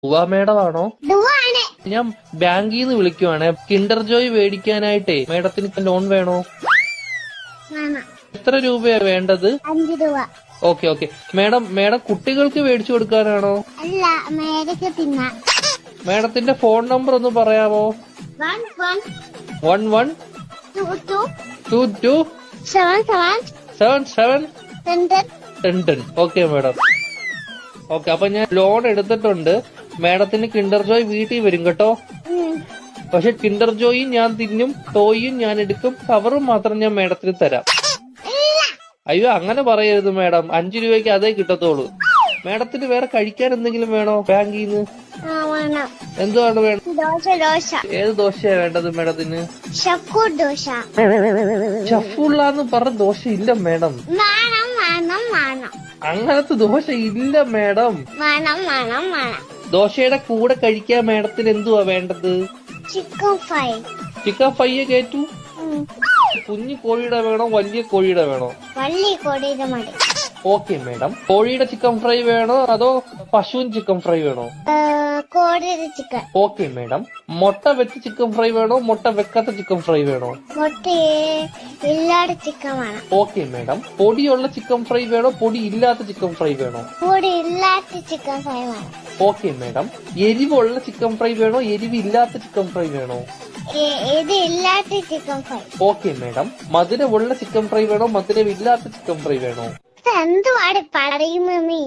മേഡമാണോ? ഡുവാണ്. ഞാൻ ബാങ്കിൽ നിന്ന് വിളിക്കുവാണ്. കിൻഡർ ജോയ് മേടിക്കാനായിട്ടേ മേഡത്തിന് ലോൺ വേണോ? വേണം. എത്ര രൂപയാ വേണ്ടത്? 5 രൂപ. ഓക്കെ. മേഡം കുട്ടികൾക്ക് മേടിച്ചു കൊടുക്കാനാണോ? അല്ല, മേടിക്ക് തിന്നാൻ. മേഡത്തിന്റെ ഫോൺ നമ്പർ ഒന്ന് പറയാമോ? 11 22 77 10. Okay madam. ഓക്കെ, അപ്പൊ ഞാൻ ലോൺ എടുത്തിട്ടുണ്ട്. മേഡത്തിന് കിൻഡർ ജോയ് വീട്ടിൽ വരും കേട്ടോ. പക്ഷെ കിൻഡർ ജോയും ഞാൻ തിന്നും, ടോയും ഞാൻ എടുക്കും, കവറും മാത്രം ഞാൻ മേഡത്തിന് തരാം. അയ്യോ, അങ്ങനെ പറയരുത് മേഡം. 5 രൂപയ്ക്ക് അതേ കിട്ടത്തുള്ളൂ. മേഡത്തിന് വേറെ കഴിക്കാൻ എന്തെങ്കിലും വേണോ ബാങ്കിൽ നിന്ന്? എന്തുവാണ് വേണം? ദോശ. ഏത് ദോശയാ വേണ്ടത് മേഡത്തിന്? ദോശ. ഷഫുള്ളാന്ന് പറഞ്ഞ ദോശ ഇല്ല മേഡം. വേണം. അങ്ങനത്തെ ദോശ ഇല്ല മേഡം. വേണം. ദോശയുടെ കൂടെ കഴിക്കാൻ മേഡത്തിന് എന്തുവാ വേണ്ടത്? Chicken fry. ചിക്കൻ ഫ്രൈ കേറ്റു. കുഞ്ഞു കോഴിയുടെ വേണോ വലിയ കോഴിയുടെ വേണോ? വലിയ കോഴിയുടെ മതി. Okay madam. കോഴിയുടെ ചിക്കൻ ഫ്രൈ വേണോ അതോ പശുവിൻ ചിക്കൻ ഫ്രൈ വേണോ? കോഴിയുടെ ചിക്കൻ. Okay madam. മുട്ട വെച്ച ചിക്കൻ ഫ്രൈ വേണോ മുട്ട വെക്കാത്ത ചിക്കൻ ഫ്രൈ വേണോ? മുട്ട ഇല്ലാത്ത ചിക്കൻ വേണം. Okay madam. പൊടിയുള്ള ചിക്കൻ ഫ്രൈ വേണോ പൊടി ഇല്ലാത്ത ചിക്കൻ ഫ്രൈ വേണോ? പൊടി ഇല്ലാത്ത ചിക്കൻ ഫ്രൈ വേണം. Okay madam. എരിവുള്ള ചിക്കൻ ഫ്രൈ വേണോ എരിവില്ലാത്ത ചിക്കൻ ഫ്രൈ വേണോ? ഇത് ഇല്ലാത്ത ചിക്കൻ ഫ്രൈ. Okay madam. മധുരമുള്ള ചിക്കൻ ഫ്രൈ വേണോ മധുരമില്ലാത്ത ചിക്കൻ ഫ്രൈ വേണോ? എന്തുവാണ് പറയുന്നത് നീ?